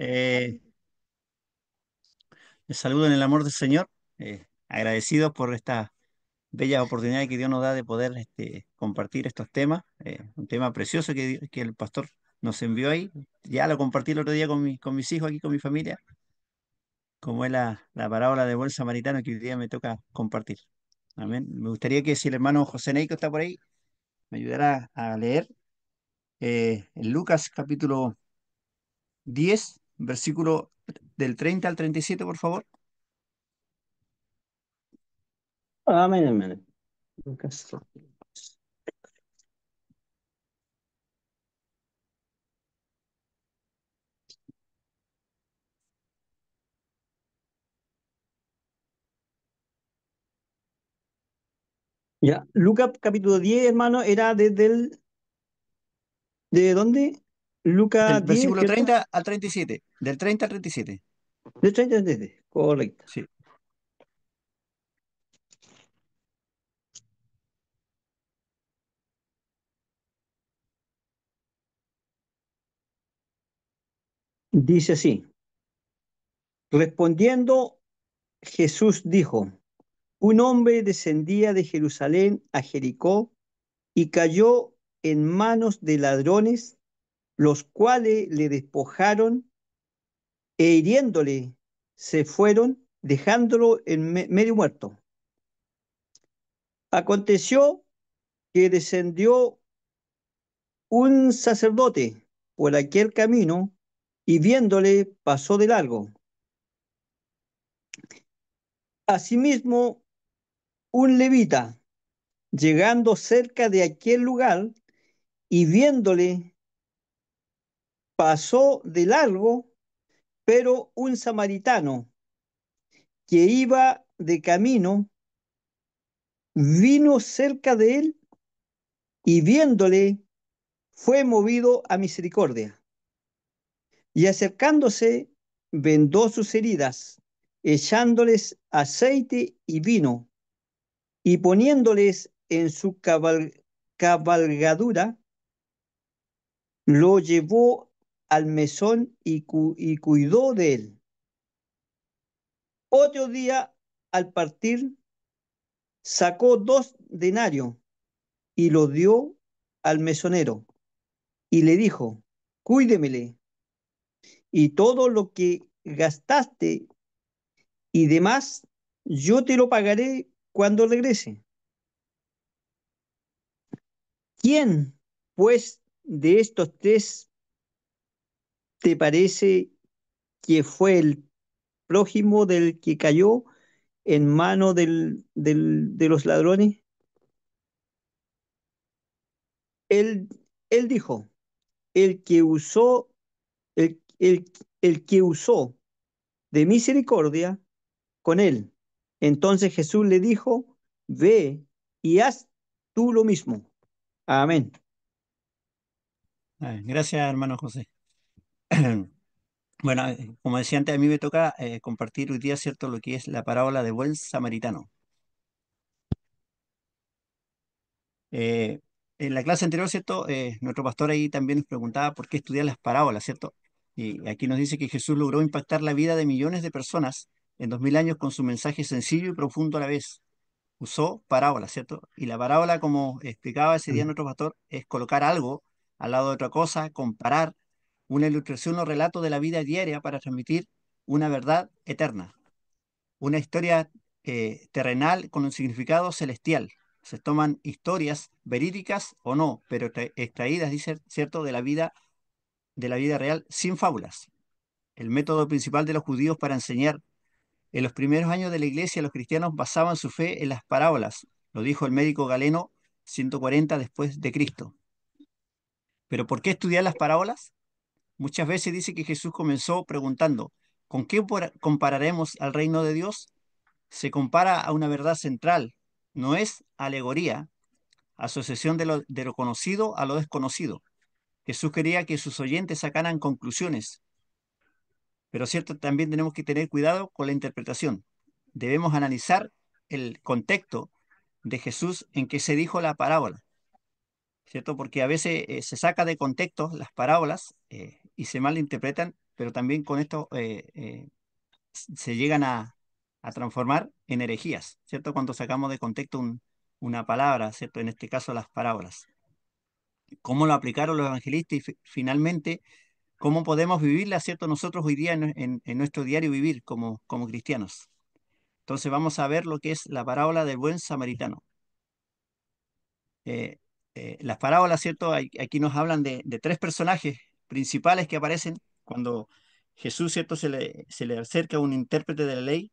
Eh, Les saludo en el amor del Señor, agradecidos por esta bella oportunidad que Dios nos da de poder compartir estos temas, un tema precioso que el pastor nos envió ahí. Ya lo compartí el otro día con mis hijos aquí, con mi familia, como es la parábola de buen samaritano que hoy día me toca compartir. Amén. Me gustaría que si el hermano José Neico está por ahí, me ayudara a leer en Lucas capítulo 10, versículo del 30 al 37, por favor. Amén, amén. Lucas. Ya, Lucas capítulo 10, hermano, era desde el... ¿De dónde? Del Lucas 10, versículo ¿cierto? 30 al 37. Del 30 al 37. De 30 desde, correcto. Sí. Dice así, respondiendo Jesús dijo, un hombre descendía de Jerusalén a Jericó y cayó en manos de ladrones, los cuales le despojaron e hiriéndole se fueron, dejándolo en medio muerto. Aconteció que descendió un sacerdote por aquel camino y viéndole pasó de largo. Asimismo, un levita, llegando cerca de aquel lugar y viéndole pasó de largo, pero un samaritano que iba de camino vino cerca de él y viéndole fue movido a misericordia. Y acercándose, vendó sus heridas, echándoles aceite y vino, y poniéndoles en su cabalgadura, lo llevó al mesón y cuidó de él. Otro día, al partir, sacó 2 denarios y lo dio al mesonero, y le dijo, cuídemele, y todo lo que gastaste y demás, yo te lo pagaré cuando regrese. ¿Quién, pues, de estos tres te parece que fue el prójimo del que cayó en mano de los ladrones? Él, él dijo, el que usó, el que usó de misericordia con él. Entonces Jesús le dijo, ve y haz tú lo mismo. Amén. Gracias, hermano José. Bueno, como decía antes, a mí me toca compartir hoy día, ¿cierto?, lo que es la parábola de buen samaritano. Eh, en la clase anterior, ¿cierto?, nuestro pastor ahí también nos preguntaba por qué estudiar las parábolas, ¿cierto? Y aquí nos dice que Jesús logró impactar la vida de millones de personas en 2000 años con su mensaje sencillo y profundo a la vez. Usó parábolas, ¿cierto? Y la parábola, como explicaba ese día nuestro pastor, es colocar algo al lado de otra cosa, comparar una ilustración o relato de la vida diaria para transmitir una verdad eterna, una historia terrenal con un significado celestial. Se toman historias verídicas o no, pero extraídas, dice, ¿cierto?, de la vida real sin fábulas. El método principal de los judíos para enseñar en los primeros años de la iglesia, los cristianos basaban su fe en las parábolas, lo dijo el médico Galeno 140 después de Cristo. ¿Pero por qué estudiar las parábolas? Muchas veces dice que Jesús comenzó preguntando, ¿con qué compararemos al reino de Dios? Se compara a una verdad central, no es alegoría, asociación de lo conocido a lo desconocido. Jesús quería que sus oyentes sacaran conclusiones, pero cierto, también tenemos que tener cuidado con la interpretación. Debemos analizar el contexto de Jesús en que se dijo la parábola, ¿cierto? Porque a veces se saca de contexto las parábolas y se malinterpretan pero también con esto se llegan a transformar en herejías, ¿cierto? Cuando sacamos de contexto una palabra, ¿cierto? En este caso las parábolas. ¿Cómo lo aplicaron los evangelistas y finalmente cómo podemos vivirla, ¿cierto? Nosotros hoy día en nuestro diario vivir como cristianos. Entonces vamos a ver lo que es la parábola del buen samaritano. Eh, las parábolas, ¿cierto? Aquí nos hablan de tres personajes principales que aparecen cuando Jesús, ¿cierto? Se le acerca a un intérprete de la ley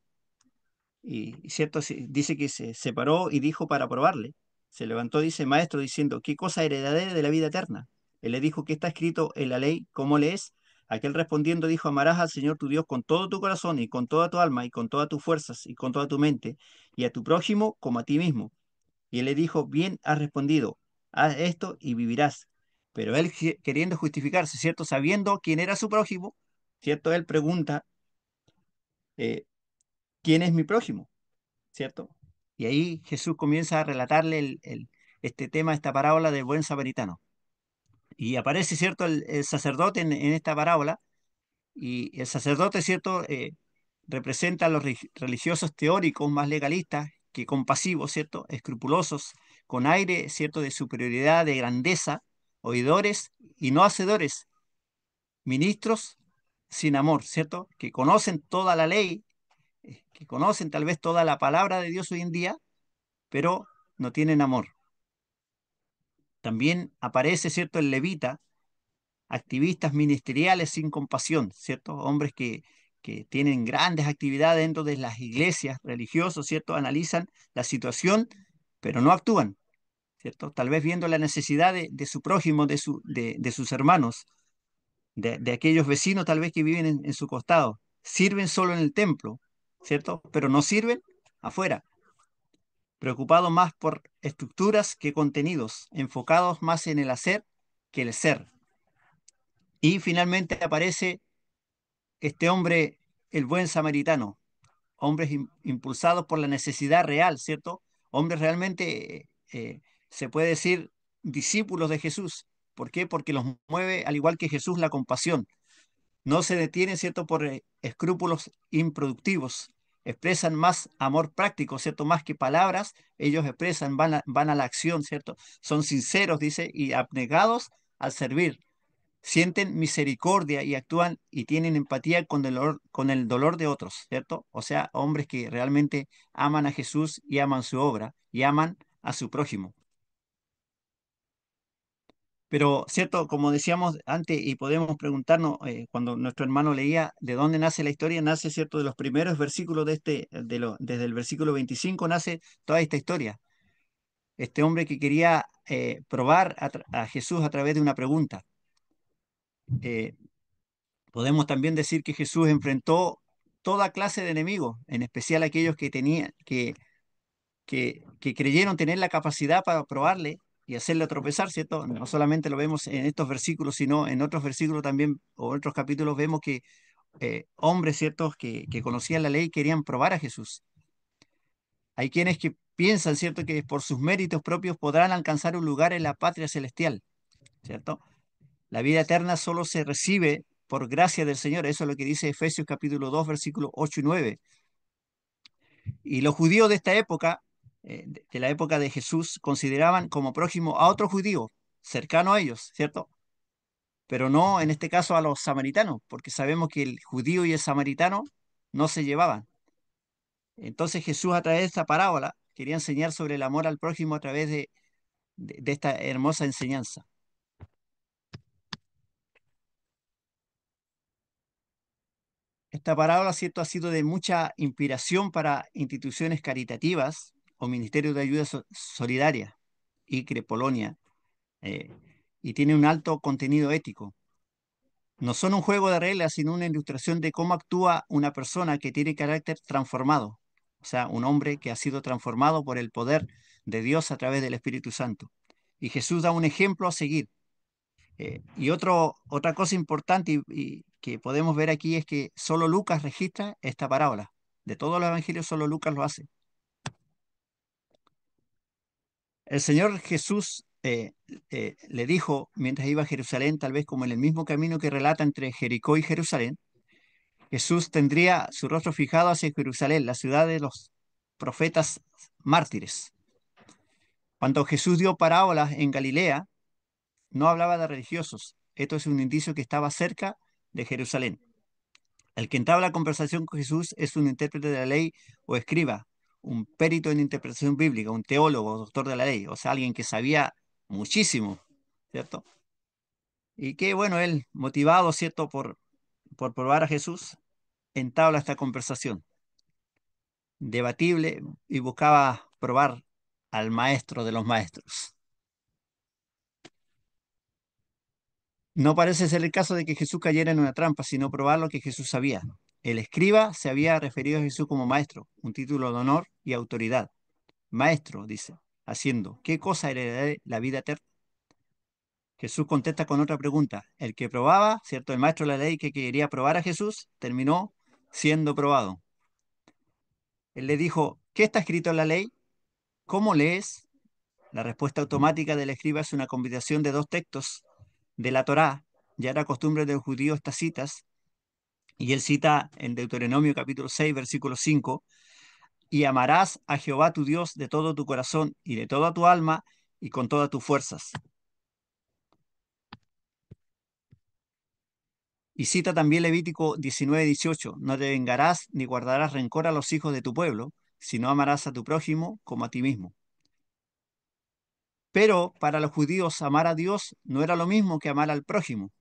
y, ¿cierto? Dice que se separó y dijo para probarle. Se levantó, dice, maestro, diciendo, ¿qué cosa heredaré de la vida eterna? Él le dijo, ¿qué está escrito en la ley? ¿Cómo lees? Aquel respondiendo dijo, amarás al Señor tu Dios con todo tu corazón y con toda tu alma y con todas tus fuerzas y con toda tu mente y a tu prójimo como a ti mismo. Y él le dijo, bien has respondido, haz esto y vivirás. Pero él queriendo justificarse, ¿cierto? Sabiendo quién era su prójimo, ¿cierto? Él pregunta, eh, ¿quién es mi prójimo? ¿Cierto? Y ahí Jesús comienza a relatarle este tema, esta parábola del buen samaritano. Y aparece, ¿cierto?, el sacerdote en esta parábola, y el sacerdote, ¿cierto?, representa a los religiosos teóricos más legalistas que compasivos, ¿cierto?, escrupulosos, con aire, ¿cierto?, de superioridad, de grandeza, oidores y no hacedores, ministros sin amor, ¿cierto?, que conocen toda la ley, que conocen tal vez toda la palabra de Dios hoy en día, pero no tienen amor. También aparece, ¿cierto?, el levita, activistas ministeriales sin compasión, ¿cierto? Hombres que tienen grandes actividades dentro de las iglesias religiosas, ¿cierto? Analizan la situación, pero no actúan, ¿cierto? Tal vez viendo la necesidad de su prójimo, de sus hermanos, de aquellos vecinos tal vez que viven en su costado. Sirven solo en el templo, ¿cierto? Pero no sirven afuera, preocupados más por estructuras que contenidos, enfocados más en el hacer que el ser. Y finalmente aparece este hombre, el buen samaritano, hombres impulsados por la necesidad real, ¿cierto? Hombres realmente, se puede decir, discípulos de Jesús. ¿Por qué? Porque los mueve, al igual que Jesús, la compasión. No se detienen, ¿cierto?, por escrúpulos improductivos. Expresan más amor práctico, ¿cierto? Más que palabras, ellos expresan, van a la acción, ¿cierto? Son sinceros, dice, y abnegados al servir. Sienten misericordia y actúan y tienen empatía con el dolor de otros, ¿cierto? O sea, hombres que realmente aman a Jesús y aman su obra y aman a su prójimo. Pero, ¿cierto? Como decíamos antes, y podemos preguntarnos, cuando nuestro hermano leía de dónde nace la historia, nace, ¿cierto?, de los primeros versículos desde el versículo 25 nace toda esta historia. Este hombre que quería probar a Jesús a través de una pregunta. Eh, Podemos también decir que Jesús enfrentó toda clase de enemigos, en especial aquellos que creyeron tener la capacidad para probarle y hacerle tropezar, ¿cierto? No solamente lo vemos en estos versículos, sino en otros versículos también, o otros capítulos, vemos que hombres, ¿ciertos?, que conocían la ley querían probar a Jesús. Hay quienes que piensan, ¿cierto?, que por sus méritos propios podrán alcanzar un lugar en la patria celestial, ¿cierto? La vida eterna solo se recibe por gracia del Señor. Eso es lo que dice Efesios capítulo 2, versículos 8 y 9. Y los judíos de esta época, de la época de Jesús, consideraban como prójimo a otro judío cercano a ellos, ¿cierto? Pero no en este caso a los samaritanos, porque sabemos que el judío y el samaritano no se llevaban. Entonces Jesús a través de esta parábola quería enseñar sobre el amor al prójimo a través de esta hermosa enseñanza. Esta parábola, ¿cierto?, ha sido de mucha inspiración para instituciones caritativas o ministerios de ayuda solidaria, ICRE, Polonia, eh, y tiene un alto contenido ético. No son un juego de reglas, sino una ilustración de cómo actúa una persona que tiene carácter transformado, o sea, un hombre que ha sido transformado por el poder de Dios a través del Espíritu Santo. Y Jesús da un ejemplo a seguir. Y otra cosa importante y que podemos ver aquí es que solo Lucas registra esta parábola. De todos los evangelios, solo Lucas lo hace. El Señor Jesús eh, le dijo mientras iba a Jerusalén, tal vez como en el mismo camino que relata entre Jericó y Jerusalén, Jesús tendría su rostro fijado hacia Jerusalén, la ciudad de los profetas mártires. Cuando Jesús dio parábolas en Galilea, no hablaba de religiosos. Esto es un indicio que estaba cerca de Jerusalén. El que entabla conversación con Jesús es un intérprete de la ley o escriba, un perito en interpretación bíblica, un teólogo, doctor de la ley, o sea, alguien que sabía muchísimo, ¿cierto? Y que, bueno, él, motivado, ¿cierto?, por probar a Jesús, entabla esta conversación debatible y buscaba probar al maestro de los maestros. No parece ser el caso de que Jesús cayera en una trampa, sino probar lo que Jesús sabía. El escriba se había referido a Jesús como maestro, un título de honor y autoridad. Maestro, dice, haciendo, ¿qué cosa heredaré la vida eterna? Jesús contesta con otra pregunta. El que probaba, ¿cierto? El maestro de la ley que quería probar a Jesús, terminó siendo probado. Él le dijo, ¿qué está escrito en la ley? ¿Cómo lees? La respuesta automática del escriba es una combinación de dos textos de la Torá. Ya era costumbre de los judíos estas citas, y él cita en Deuteronomio capítulo 6, versículo 5, y amarás a Jehová tu Dios de todo tu corazón y de toda tu alma y con todas tus fuerzas. Y cita también Levítico 19, 18, no te vengarás ni guardarás rencor a los hijos de tu pueblo, sino amarás a tu prójimo como a ti mismo. Pero para los judíos amar a Dios no era lo mismo que amar al prójimo.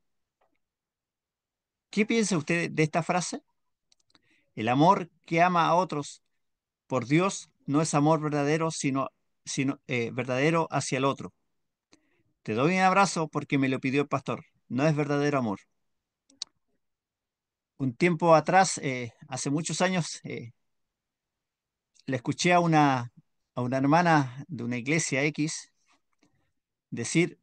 ¿Qué piensa usted de esta frase? El amor que ama a otros por Dios no es amor verdadero, sino verdadero hacia el otro. Te doy un abrazo porque me lo pidió el pastor. No es verdadero amor. Un tiempo atrás, hace muchos años, le escuché a una hermana de una iglesia X decir,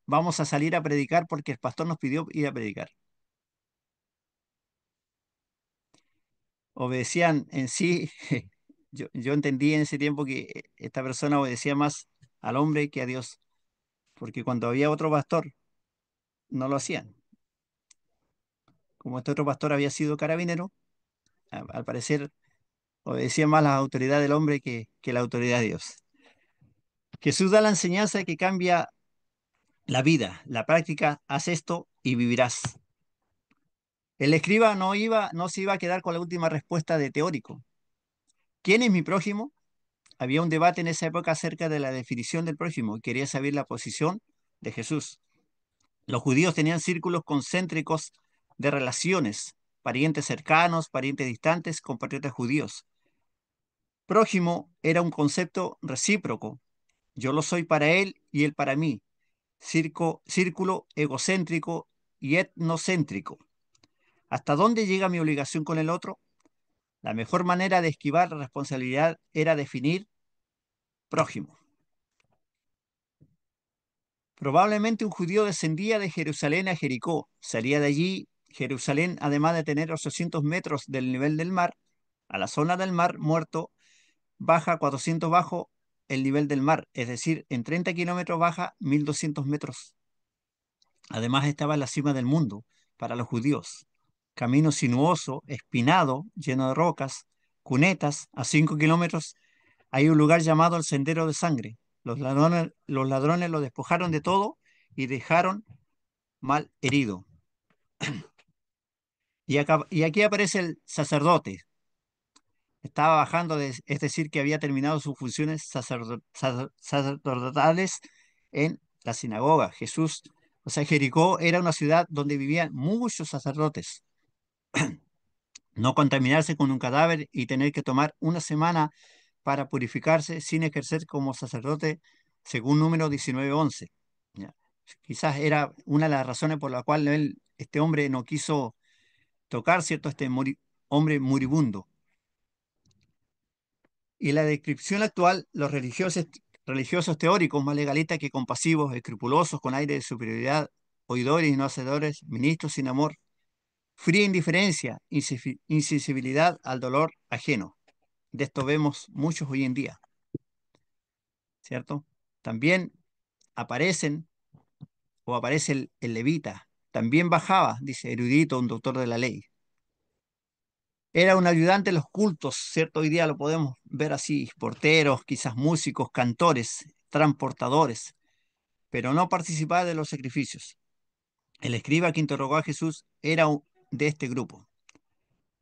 vamos a salir a predicar porque el pastor nos pidió ir a predicar. Obedecían en sí, yo entendí en ese tiempo que esta persona obedecía más al hombre que a Dios, porque cuando había otro pastor, no lo hacían. Como este otro pastor había sido carabinero, al parecer obedecía más la autoridad del hombre que la autoridad de Dios. Jesús da la enseñanza que cambia la vida, la práctica, haz esto y vivirás. El escriba no se iba a quedar con la última respuesta de teórico. ¿Quién es mi prójimo? Había un debate en esa época acerca de la definición del prójimo y quería saber la posición de Jesús. Los judíos tenían círculos concéntricos de relaciones, parientes cercanos, parientes distantes, compatriotas judíos. Prójimo era un concepto recíproco. Yo lo soy para él y él para mí. Círculo egocéntrico y etnocéntrico. ¿Hasta dónde llega mi obligación con el otro? La mejor manera de esquivar la responsabilidad era definir prójimo. Probablemente un judío descendía de Jerusalén a Jericó. Salía de allí, Jerusalén, además de tener 800 metros del nivel del mar, a la zona del mar muerto, baja 400 bajo el nivel del mar, es decir, en 30 kilómetros baja 1200 metros. Además estaba en la cima del mundo para los judíos. Camino sinuoso, espinado, lleno de rocas, cunetas, a 5 kilómetros hay un lugar llamado el Sendero de Sangre. Los ladrones lo despojaron de todo y dejaron mal herido. Y aquí aparece el sacerdote. Estaba bajando, es decir, que había terminado sus funciones sacerdotales en la sinagoga. Jesús, o sea, Jericó era una ciudad donde vivían muchos sacerdotes. No contaminarse con un cadáver y tener que tomar una semana para purificarse sin ejercer como sacerdote, según número 19:11. ¿Ya? Quizás era una de las razones por la cual este hombre no quiso tocar, ¿cierto?, hombre moribundo. Y la descripción actual, los religiosos teóricos, más legalistas que compasivos, escrupulosos, con aire de superioridad, oidores y no hacedores, ministros sin amor, fría indiferencia, insensibilidad al dolor ajeno. De esto vemos muchos hoy en día, ¿cierto? También aparecen o aparece el levita. También bajaba, dice erudito, un doctor de la ley. Era un ayudante en los cultos, ¿cierto? Hoy día lo podemos ver así, porteros, quizás músicos, cantores, transportadores, pero no participaba de los sacrificios. El escriba que interrogó a Jesús era de este grupo.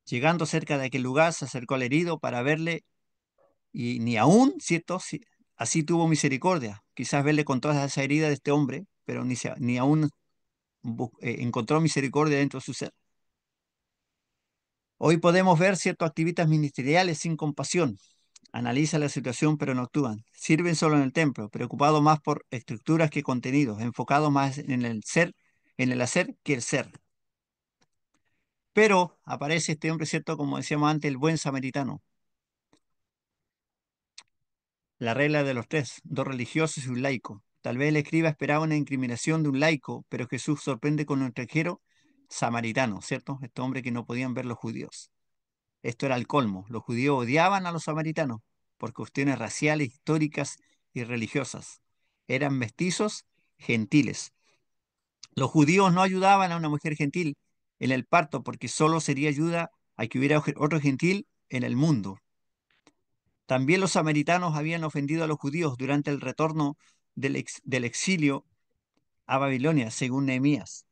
Llegando cerca de aquel lugar, se acercó al herido para verle y ni aún, ¿cierto? Así tuvo misericordia. Quizás verle con todas esa heridas de este hombre, pero ni aún encontró misericordia dentro de su ser. Hoy podemos ver ciertos activistas ministeriales sin compasión. Analizan la situación pero no actúan. Sirven solo en el templo, preocupados más por estructuras que contenidos, enfocados más en el ser, en el hacer que el ser. Pero aparece este hombre, ¿cierto? Como decíamos antes, el buen samaritano. La regla de los tres, dos religiosos y un laico. Tal vez el escriba esperaba una incriminación de un laico, pero Jesús sorprende con un extranjero samaritano, ¿cierto? Este hombre que no podían ver los judíos. Esto era el colmo. Los judíos odiaban a los samaritanos por cuestiones raciales, históricas y religiosas. Eran mestizos gentiles. Los judíos no ayudaban a una mujer gentil en el parto porque solo sería ayuda a que hubiera otro gentil en el mundo. También los samaritanos habían ofendido a los judíos durante el retorno del exilio a Babilonia, según Nehemías.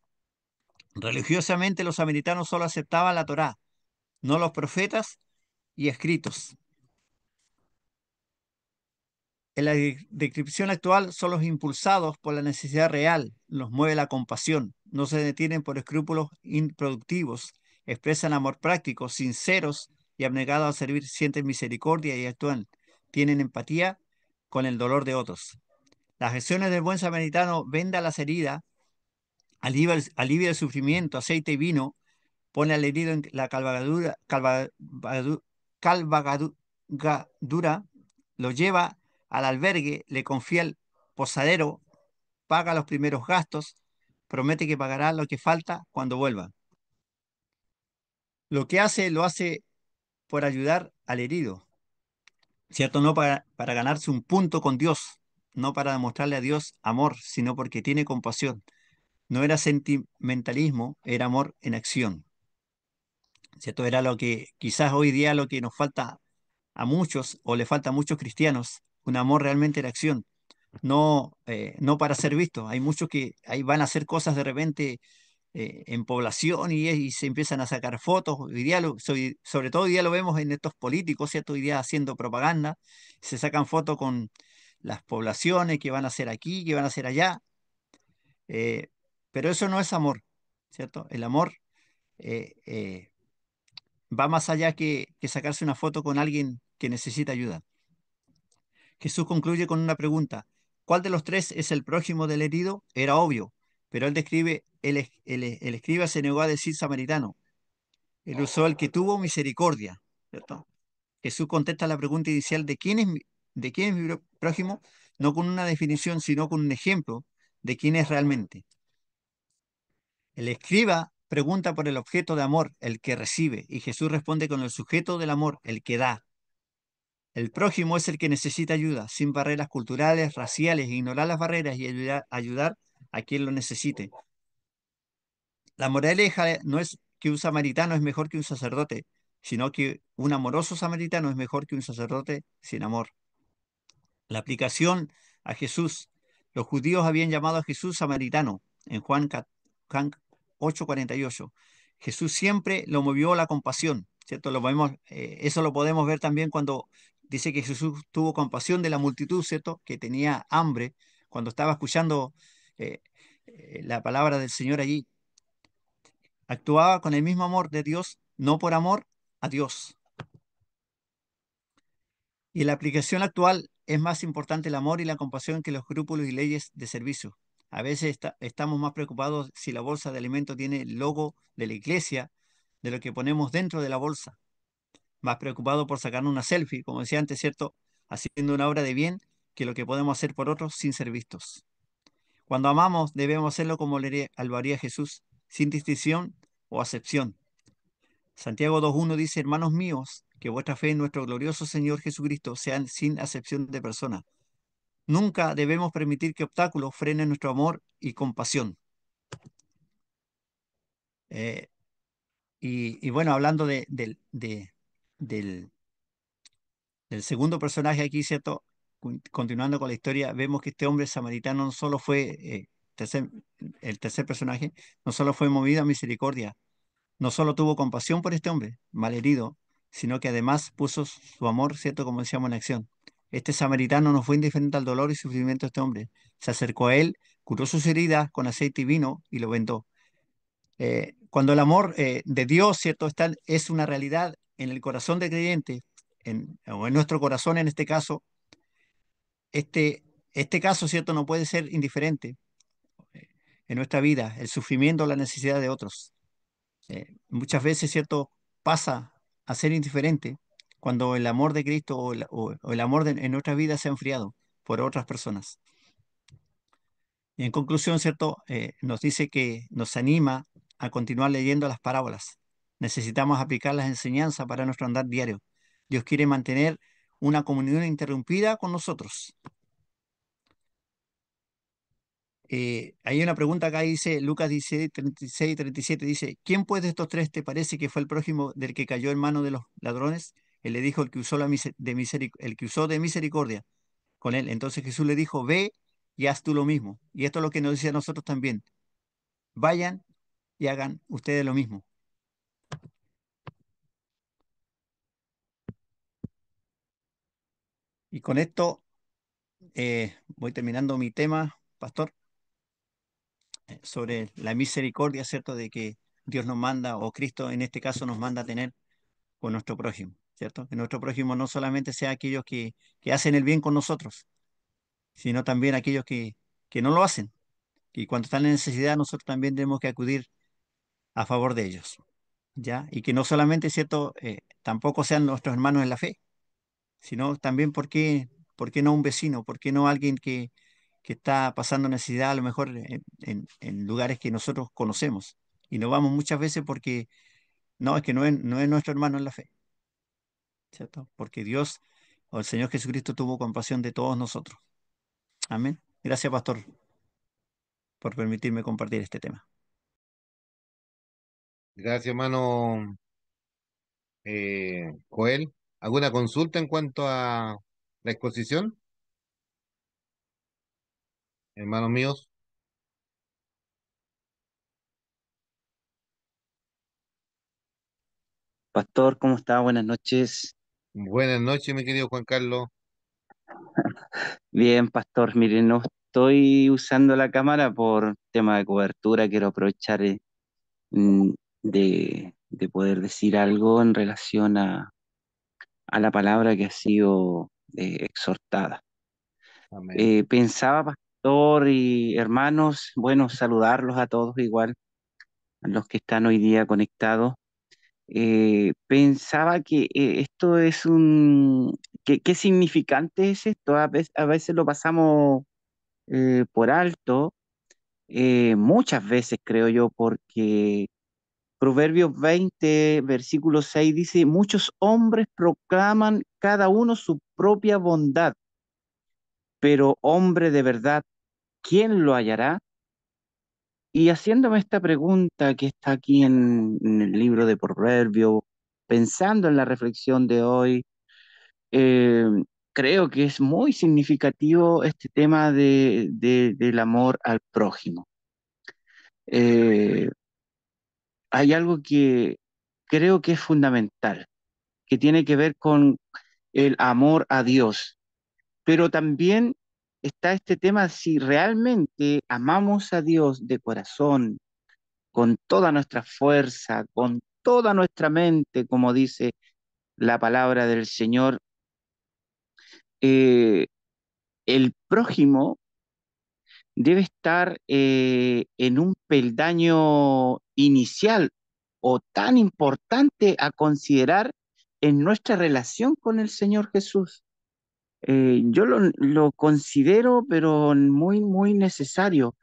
Religiosamente los samaritanos solo aceptaban la Torá, no los profetas y escritos. En la descripción actual son los impulsados por la necesidad real, los mueve la compasión, no se detienen por escrúpulos improductivos, expresan amor práctico, sinceros y abnegados a servir, sienten misericordia y actúan, tienen empatía con el dolor de otros. Las acciones del buen samaritano venda las heridas, alivia el sufrimiento, aceite y vino, pone al herido en la calvagadura, lo lleva al albergue, le confía el posadero, paga los primeros gastos, promete que pagará lo que falta cuando vuelva. Lo que hace, lo hace por ayudar al herido, ¿cierto? No para ganarse un punto con Dios, no para demostrarle a Dios amor, sino porque tiene compasión. No era sentimentalismo, era amor en acción. ¿Cierto? Era lo que quizás hoy día lo que nos falta a muchos o le falta a muchos cristianos, un amor realmente en acción, no para ser visto. Hay muchos que ahí van a hacer cosas de repente en población y se empiezan a sacar fotos. Hoy día sobre todo hoy día lo vemos en estos políticos, ¿cierto? Hoy día haciendo propaganda, se sacan fotos con las poblaciones que van a hacer aquí, que van a hacer allá, eh, pero eso no es amor, ¿cierto? El amor eh, eh, va más allá que sacarse una foto con alguien que necesita ayuda. Jesús concluye con una pregunta. ¿Cuál de los tres es el prójimo del herido? Era obvio, pero él describe, el escriba se negó a decir samaritano. Él usó el que tuvo misericordia, ¿cierto? Jesús contesta la pregunta inicial de quién es mi prójimo, no con una definición, sino con un ejemplo de quién es realmente. El escriba pregunta por el objeto de amor, el que recibe, y Jesús responde con el sujeto del amor, el que da. El prójimo es el que necesita ayuda, sin barreras culturales, raciales, ignorar las barreras y ayudar a quien lo necesite. La moraleja no es que un samaritano es mejor que un sacerdote, sino que un amoroso samaritano es mejor que un sacerdote sin amor. La aplicación a Jesús. Los judíos habían llamado a Jesús samaritano en Juan 8:48. Jesús siempre lo movió la compasión, ¿cierto? Eso lo podemos ver también cuando dice que Jesús tuvo compasión de la multitud, ¿cierto? Que tenía hambre cuando estaba escuchando eh, la palabra del Señor allí. Actuaba con el mismo amor de Dios, no por amor a Dios. Y en la aplicación actual es más importante el amor y la compasión que los escrúpulos y leyes de servicio. A veces estamos más preocupados si la bolsa de alimentos tiene el logo de la iglesia de lo que ponemos dentro de la bolsa. Más preocupados por sacarnos una selfie, como decía antes, ¿cierto? Haciendo una obra de bien que lo que podemos hacer por otros sin ser vistos. Cuando amamos debemos hacerlo como lo haría Jesús, sin distinción o acepción. Santiago 2.1 dice, hermanos míos, que vuestra fe en nuestro glorioso Señor Jesucristo sean sin acepción de persona. Nunca debemos permitir que obstáculos frenen nuestro amor y compasión. Eh, y bueno, hablando del, del segundo personaje aquí, ¿cierto? Continuando con la historia, vemos que este hombre samaritano no solo fue, tercer- el tercer personaje, no solo fue movido a misericordia, no solo tuvo compasión por este hombre malherido, sino que además puso su amor, ¿cierto? Como decíamos, en acción. Este samaritano no fue indiferente al dolor y sufrimiento de este hombre. Se acercó a él, curó sus heridas con aceite y vino y lo vendó. Cuando el amor de Dios, ¿cierto? Es una realidad en el corazón del creyente, o en nuestro corazón en este caso, este, este caso, ¿cierto? No puede ser indiferente eh, en nuestra vida, el sufrimiento, la necesidad de otros. Muchas veces, ¿cierto? Pasa a ser indiferente cuando el amor de Cristo o el amor en nuestra vida se ha enfriado por otras personas. Y en conclusión, ¿cierto? Nos dice que nos anima a continuar leyendo las parábolas. Necesitamos aplicar las enseñanzas para nuestro andar diario. Dios quiere mantener una comunión interrumpida con nosotros. Hay una pregunta acá, dice Lucas 16, 36 y 37, dice, ¿quién pues de estos tres te parece que fue el prójimo del que cayó en mano de los ladrones? Él le dijo el que usó, el que usó de misericordia con él. Entonces Jesús le dijo, ve y haz tú lo mismo. Y esto es lo que nos dice a nosotros también. Vayan y hagan ustedes lo mismo. Y con esto voy terminando mi tema, pastor, sobre la misericordia, ¿cierto? De que Dios nos manda, o Cristo en este caso nos manda a tener con nuestro prójimo, ¿cierto? Que nuestro prójimo no solamente sea aquellos que hacen el bien con nosotros, sino también aquellos que no lo hacen. Y cuando están en necesidad, nosotros también tenemos que acudir a favor de ellos, ¿ya? Y que no solamente, ¿cierto? Tampoco sean nuestros hermanos en la fe, sino también, por qué no un vecino? ¿Por qué no alguien que está pasando necesidad, a lo mejor en lugares que nosotros conocemos? Y no vamos muchas veces porque, no, es que no es nuestro hermano en la fe. ¿Cierto? Porque Dios o el Señor Jesucristo tuvo compasión de todos nosotros. Amén. Gracias, pastor, por permitirme compartir este tema. Gracias, hermano Joel. ¿Alguna consulta en cuanto a la exposición, hermanos míos? Pastor, ¿cómo está? Buenas noches. Buenas noches, mi querido Juan Carlos. Bien, Pastor, mire, no estoy usando la cámara por tema de cobertura. Quiero aprovechar mm, de poder decir algo en relación a la palabra que ha sido exhortada. Amén. Pensaba, Pastor y hermanos, bueno, saludarlos a todos igual, a los que están hoy día conectados. Pensaba que esto es ¿qué significante es esto? A veces lo pasamos por alto, muchas veces creo yo, porque Proverbios 20, versículo 6 dice, muchos hombres proclaman cada uno su propia bondad, pero hombre de verdad, ¿quién lo hallará? Y haciéndome esta pregunta que está aquí en el libro de Proverbios, pensando en la reflexión de hoy, eh, creo que es muy significativo este tema del amor al prójimo. Eh, Hay algo que creo que es fundamental, que tiene que ver con el amor a Dios, pero también está este tema si realmente amamos a Dios de corazón, con toda nuestra fuerza, con toda nuestra mente, como dice la palabra del Señor. eh, el prójimo debe estar en un peldaño inicial o tan importante a considerar en nuestra relación con el Señor Jesús. Yo lo considero, pero muy, muy necesario,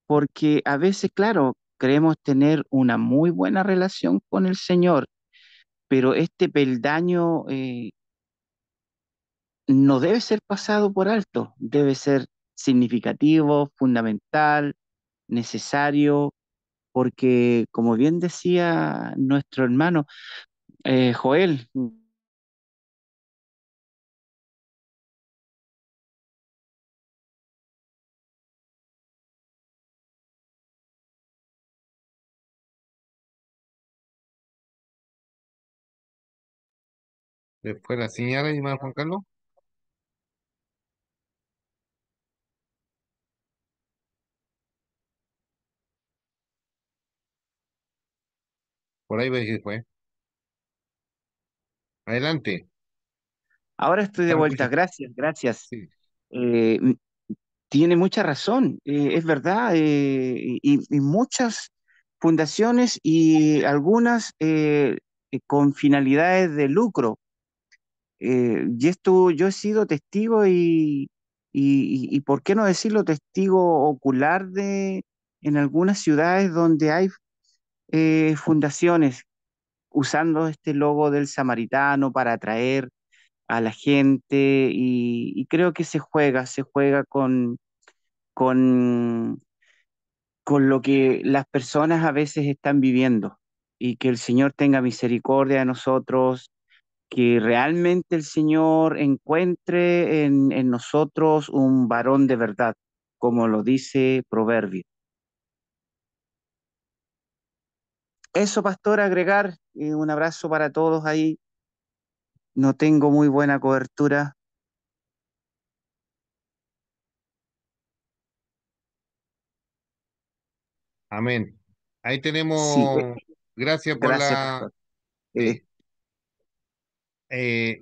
porque a veces, claro, creemos tener una muy buena relación con el Señor, pero este peldaño no debe ser pasado por alto, debe ser significativo, fundamental, necesario, porque como bien decía nuestro hermano Joel, Después la señala, hermano Juan Carlos. Por ahí ve que fue. Adelante. ahora estoy de Estaba vuelta, escuchando. gracias, gracias. Sí. Eh, Tiene mucha razón, es verdad, y muchas fundaciones y algunas con finalidades de lucro. Y esto yo he sido testigo y ¿por qué no decirlo testigo ocular de en algunas ciudades donde hay fundaciones usando este logo del samaritano para atraer a la gente y creo que se juega con, con lo que las personas a veces están viviendo y que el Señor tenga misericordia de nosotros, que realmente el Señor encuentre en nosotros un varón de verdad, como lo dice Proverbio. Eso, pastor, agregar un abrazo para todos ahí. No tengo muy buena cobertura. Amén. Ahí Sí, tenemos, gracias por gracias, la, pastor. Eh, sí,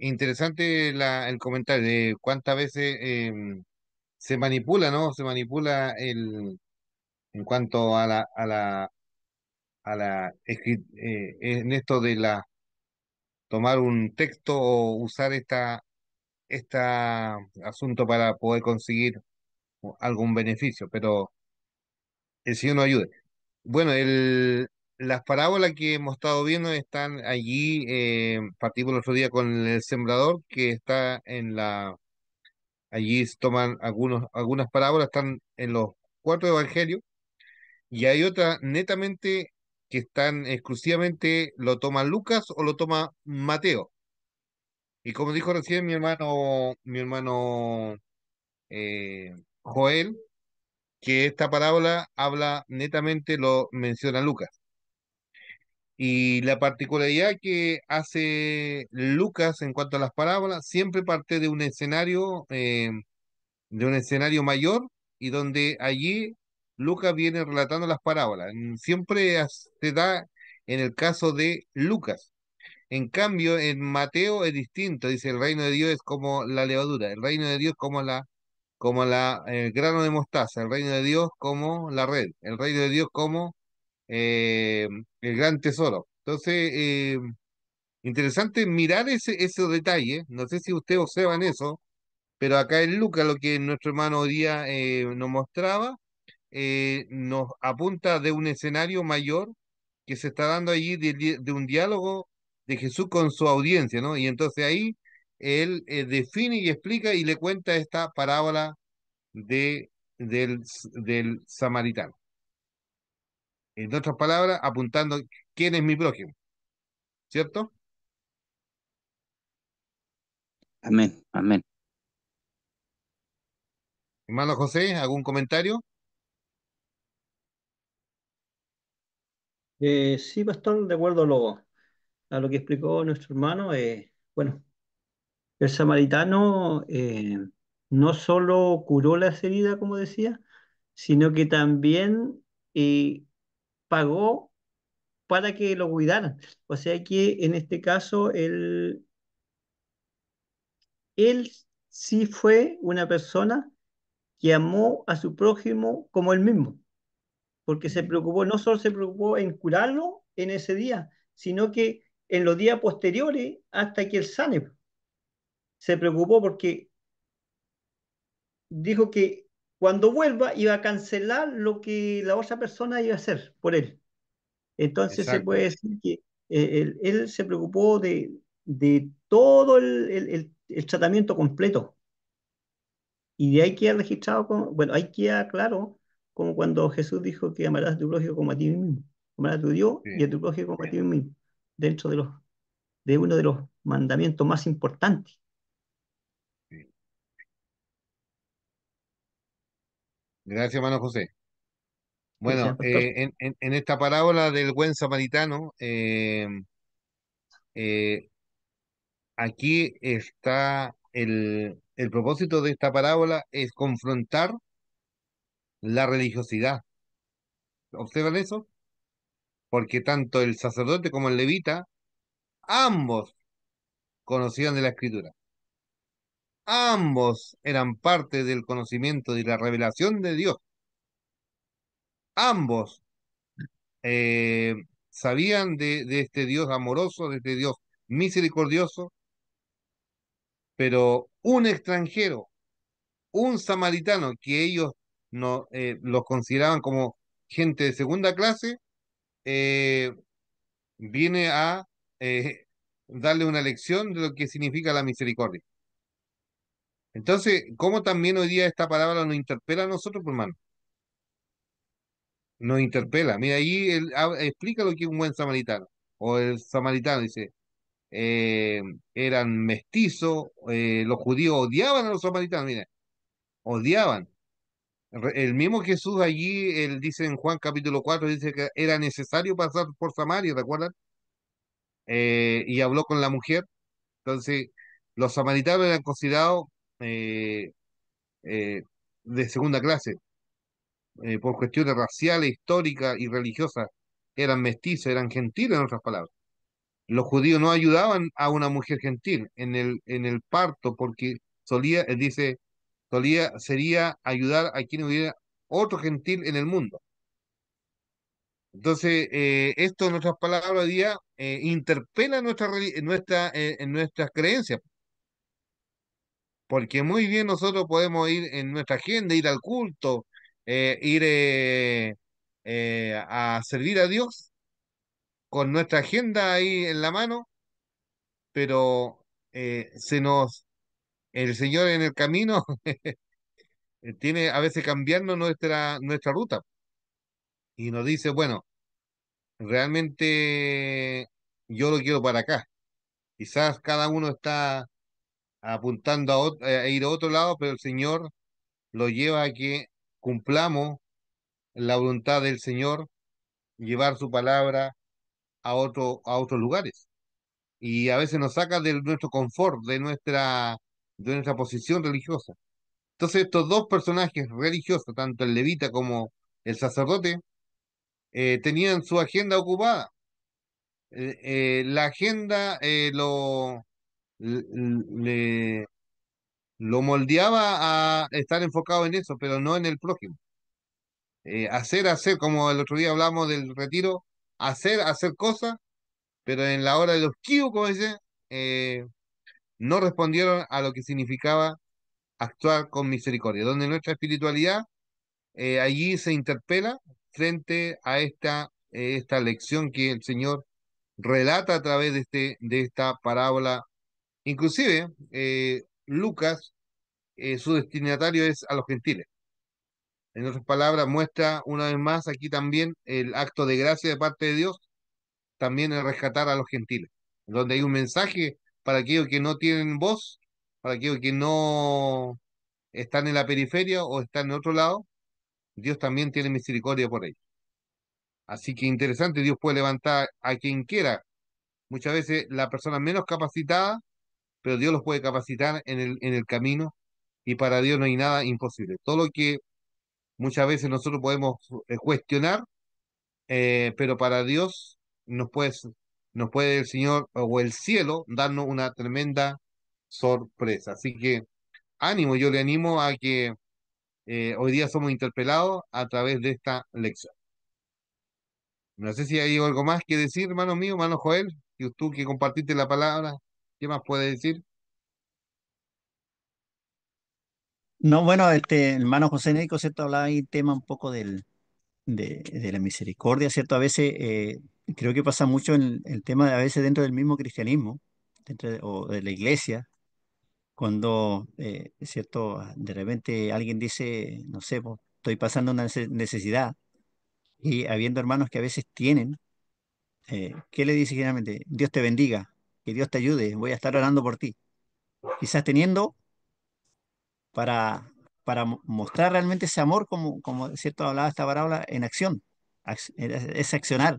interesante el comentario de cuántas veces se manipula, ¿no? Se manipula en cuanto en esto de tomar un texto o usar esta asunto para poder conseguir algún beneficio, pero el Señor nos ayude. Bueno, las parábolas que hemos estado viendo están allí, partimos el otro día con el sembrador, que está allí se toman algunas parábolas, están en los cuatro evangelios, y hay otras netamente que están exclusivamente, lo toma Lucas o lo toma Mateo. Y como dijo recién mi hermano Joel, que esta parábola habla netamente, lo menciona Lucas. Y la particularidad que hace Lucas en cuanto a las parábolas, siempre parte de un escenario mayor y donde allí Lucas viene relatando las parábolas. Siempre se da en el caso de Lucas. En cambio, en Mateo es distinto. Dice, el reino de Dios es como la levadura, el reino de Dios como el grano de mostaza, el reino de Dios como la red, el reino de Dios como eh, el gran tesoro. Entonces, interesante mirar esos detalles. No sé si ustedes observan eso, pero acá en Lucas, lo que nuestro hermano hoy día nos mostraba, nos apunta de un escenario mayor que se está dando allí de un diálogo de Jesús con su audiencia, ¿no? Y entonces ahí él define y explica y le cuenta esta parábola del samaritano. En otras palabras, apuntando quién es mi prójimo, ¿cierto? amén, amén. Hermano José, ¿algún comentario? Sí, pastor, de acuerdo a lo que explicó nuestro hermano, bueno, el samaritano no solo curó las heridas, como decía, sino que también eh, pagó para que lo cuidaran. O sea que en este caso él sí fue una persona que amó a su prójimo como él mismo, porque se Mm. preocupó, no solo se preocupó en curarlo en ese día, sino que en los días posteriores hasta que él sane. Se preocupó porque dijo que cuando vuelva iba a cancelar lo que la otra persona iba a hacer por él. Entonces se puede Exacto. decir que él se preocupó de todo el el tratamiento completo. Y de ahí queda registrado, como, bueno, ahí queda claro como cuando Jesús dijo que amarás a tu prójimo como a ti mismo. Amarás a tu Dios y a Sí, tu prójimo como a ti mismo. Dentro de uno de los mandamientos más importantes. sí. Gracias, hermano José. Gracias, Bueno, pastor. en esta parábola del buen samaritano, eh, aquí está el propósito de esta parábola es confrontar la religiosidad. ¿Observan eso? Porque tanto el sacerdote como el levita, ambos conocían de la escritura. Ambos eran parte del conocimiento y la revelación de Dios. Ambos eh, sabían de este Dios amoroso, de este Dios misericordioso, pero un extranjero, un samaritano que ellos no los consideraban como gente de segunda clase, eh, viene a eh, darle una lección de lo que significa la misericordia. Entonces, ¿cómo también hoy día esta palabra nos interpela a nosotros, pues, hermano? Nos interpela. Mira, ahí él explica lo que es un buen samaritano. O el samaritano dice, eh, eran mestizos, los judíos odiaban a los samaritanos, mira, odiaban. El mismo Jesús allí, él dice en Juan capítulo 4 dice que era necesario pasar por Samaria, ¿recuerdan? Y habló con la mujer. Entonces, los samaritanos eran considerados eh, eh, de segunda clase, por cuestiones raciales, históricas y religiosas. Eran mestizos, eran gentiles, en otras palabras. Los judíos no ayudaban a una mujer gentil en el parto porque solía, él dice, sería ayudar a quien hubiera otro gentil en el mundo. Entonces, esto en otras palabras hoy día interpela en nuestras creencias, porque muy bien nosotros podemos ir en nuestra agenda, ir al culto, ir a servir a Dios con nuestra agenda ahí en la mano, pero el Señor en el camino tiene a veces cambiarnos nuestra ruta y nos dice, bueno, realmente yo lo quiero para acá. Quizás cada uno está apuntando a ir a otro lado, pero el Señor lo lleva a que cumplamos la voluntad del Señor, llevar su palabra a otros lugares. Y a veces nos saca de nuestro confort, de nuestra posición religiosa. Entonces, estos dos personajes religiosos, tanto el levita como el sacerdote, tenían su agenda ocupada. La agenda le, lo moldeaba a estar enfocado en eso, pero no en el prójimo. Hacer, como el otro día hablamos del retiro, hacer cosas, pero en la hora de los kiu, como dice, eh, no respondieron a lo que significaba actuar con misericordia, donde nuestra espiritualidad allí se interpela frente a esta lección que el Señor relata a través de esta parábola. Inclusive, Lucas, su destinatario es a los gentiles. En otras palabras, muestra una vez más aquí también el acto de gracia de parte de Dios, también el rescatar a los gentiles, donde hay un mensaje para aquellos que no tienen voz, para aquellos que no están en la periferia o están en otro lado, Dios también tiene misericordia por ellos. Así que interesante, Dios puede levantar a quien quiera. Muchas veces la persona menos capacitada, pero Dios los puede capacitar en el camino y para Dios no hay nada imposible. Todo lo que muchas veces nosotros podemos cuestionar, pero para Dios nos puede el Señor o el cielo darnos una tremenda sorpresa. Así que ánimo, yo le animo a que hoy día somos interpelados a través de esta lección. No sé si hay algo más que decir, hermano mío, hermano Joel, que tú que compartiste la palabra, ¿qué más puede decir? No, bueno, este hermano José Nico, ¿cierto? Hablaba ahí tema un poco de la misericordia, ¿cierto? A veces creo que pasa mucho en el tema de a veces dentro del mismo cristianismo, o de la iglesia, Cuando, es cierto, de repente alguien dice, no sé, po, estoy pasando una necesidad y habiendo hermanos que a veces tienen, ¿qué le dice generalmente? Dios te bendiga, que Dios te ayude, voy a estar orando por ti. Quizás teniendo para, mostrar realmente ese amor, como es cierto, hablaba esta parábola, en acción, es accionar.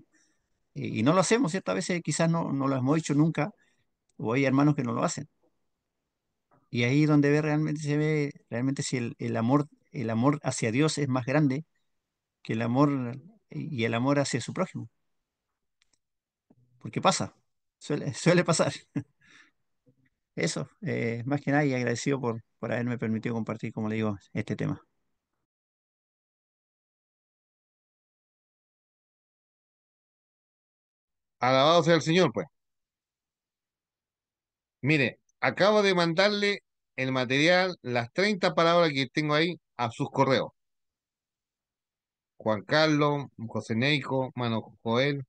Y no lo hacemos, ¿cierto? A veces quizás no lo hemos hecho nunca, o hay hermanos que no lo hacen. Y ahí donde se ve realmente si el amor hacia Dios es más grande que el amor y el amor hacia su prójimo. Porque pasa, suele pasar. Eso, más que nada, y agradecido por haberme permitido compartir, como le digo, este tema. Alabado sea el Señor, pues. Mire, acabo de mandarle el material, las 30 palabras que tengo ahí a sus correos. Juan Carlos, José Neico, Mano Joel,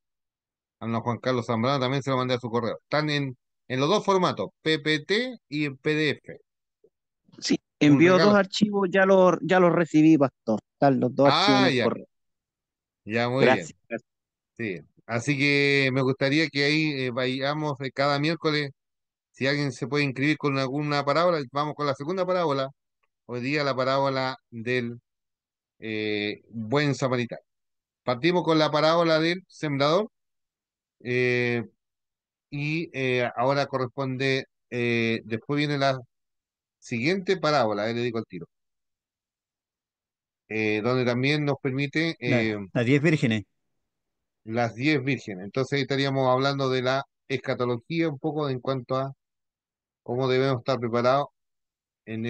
a Juan Carlos Zambrano también se lo mandé a su correo. Están en los dos formatos, PPT y en PDF. Sí, Un envió dos regalo. archivos, ya los recibí, pastor. Están los dos archivos en Ah, el ya, correo. ya, muy bien. Gracias, gracias. Sí. Así que me gustaría que ahí vayamos cada miércoles. Si alguien se puede inscribir con alguna parábola, vamos con la segunda parábola. Hoy día la parábola del buen samaritano. Partimos con la parábola del sembrador eh, y ahora corresponde, después viene la siguiente parábola, ahí le digo al tiro, donde también nos permite Las 10 vírgenes. las 10 vírgenes. Entonces ahí estaríamos hablando de la escatología un poco en cuanto a cómo debemos estar preparados en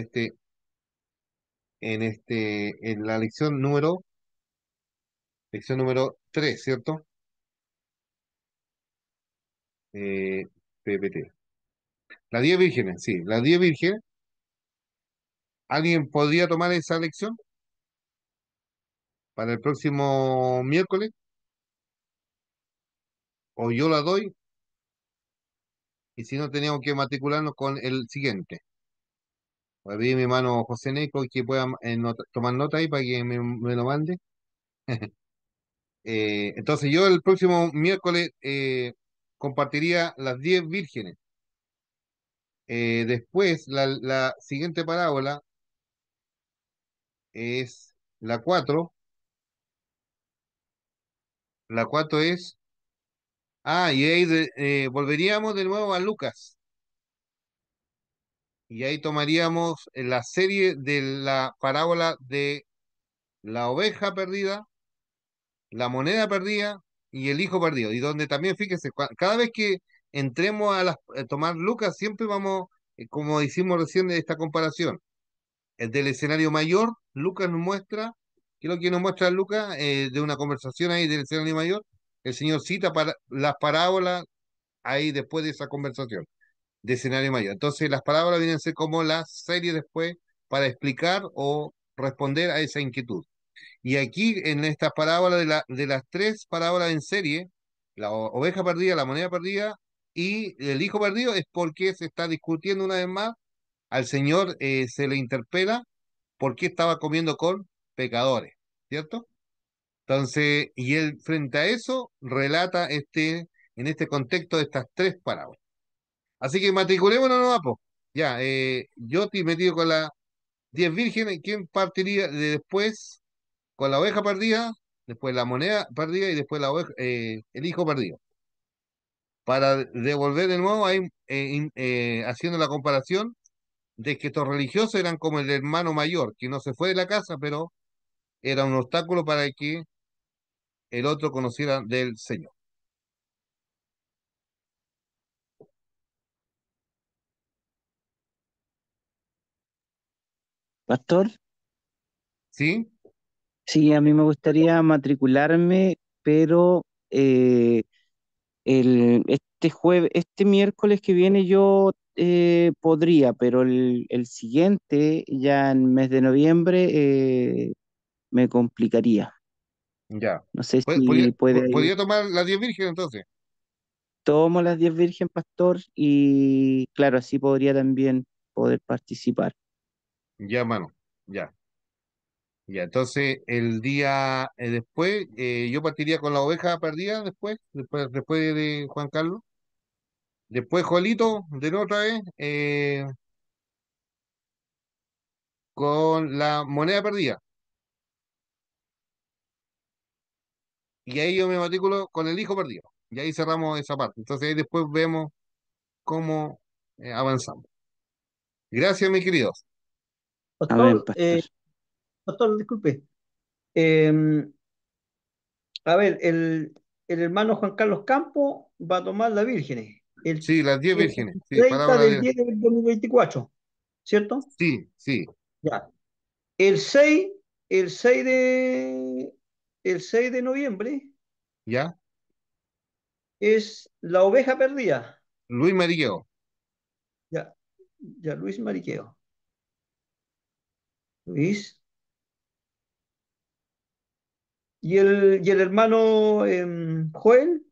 en la lección número 3, ¿cierto? Eh, PPT. Las 10 vírgenes, sí, las 10 vírgenes. ¿Alguien podría tomar esa lección para el próximo miércoles? ¿O yo la doy? Y si no, teníamos que matricularnos con el siguiente. Voy a pedir a mi hermano José Neco que pueda tomar nota ahí para que me lo mande. Entonces yo el próximo miércoles compartiría las 10 vírgenes. Después, la siguiente parábola es la 4. La 4 es... Ah, y ahí volveríamos de nuevo a Lucas. Y ahí tomaríamos la serie de la parábola de la oveja perdida, la moneda perdida y el hijo perdido. Y donde también, fíjese, cada vez que entremos a tomar Lucas, siempre vamos, como hicimos recién de esta comparación, el del escenario mayor, Lucas nos muestra, ¿qué es lo que nos muestra Lucas? De una conversación ahí del escenario mayor, el Señor cita para las parábolas ahí después de esa conversación de escenario mayor. Entonces las parábolas vienen a ser como la serie después para explicar o responder a esa inquietud. Y aquí en esta parábola de las 3 parábolas en serie, la oveja perdida, la moneda perdida y el hijo perdido, es porque se está discutiendo una vez más, al Señor se le interpela por qué estaba comiendo con pecadores, ¿cierto? Entonces, y él frente a eso relata en este contexto de estas 3 parábolas. Así que matriculémonos nomás, po. Ya, yo estoy metido con las 10 vírgenes. ¿Quién partiría después con la oveja perdida? Después la moneda perdida y después el hijo perdido. Para devolver de nuevo ahí, haciendo la comparación de que estos religiosos eran como el hermano mayor, que no se fue de la casa, pero era un obstáculo para que el otro conociera del Señor. Pastor, ¿Sí? sí, a mí me gustaría matricularme, pero este miércoles que viene yo podría, pero el siguiente, ya en mes de noviembre, me complicaría. Ya. No sé Podría, si puede ir. podría tomar las 10 vírgenes entonces. Tomo las 10 virgen, pastor, y claro, así podría también. poder participar. Ya, hermano, ya. Ya, entonces el día después, yo partiría con la oveja perdida después de Juan Carlos. Después Jolito, de nuevo otra vez, con la moneda perdida. Y ahí yo me matriculo con el hijo perdido. Y ahí cerramos esa parte. Entonces ahí después vemos cómo avanzamos. Gracias, mis queridos. Amén, Pastor, pastor. pastor, disculpe. Eh, a ver, el hermano Juan Carlos Campo va a tomar la Virgen Sí, las 10 el vírgenes. Sí, 30 parábola del de... 10 del 2024, ¿cierto? Sí, sí, Ya. El 6, el 6 de, el 6 de noviembre ya. es la oveja perdida. Luis Mariqueo. Ya, ya, Luis Mariqueo. Luis. Y el hermano Joel,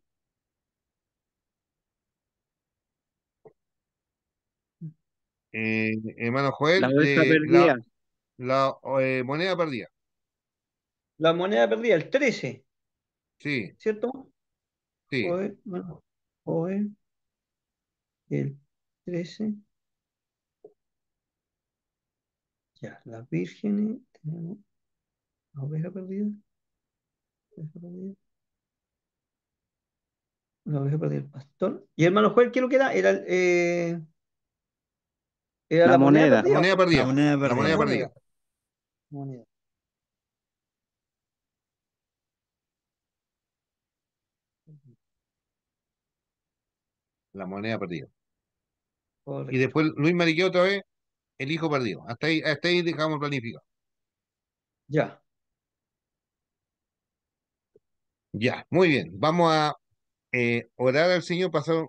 Hermano La Joel, oveja de perdida, la moneda perdida. la moneda perdida, el 13, Sí, ¿cierto? sí. Joel, bueno, Joel, el 13. Ya, las vírgenes, tenemos la oveja perdida, oveja perdida, la oveja perdida, el pastor. ¿Y hermano Joel qué es lo que era? Era la la moneda moneda, La perdida. moneda La perdida. moneda La moneda perdida. perdida. Moneda, moneda. La moneda perdida. Y Correcto. después Luis Mariqueo otra vez, el hijo perdido. Hasta ahí dejamos planificado. Ya. Ya, muy bien. Vamos a orar al Señor, pasar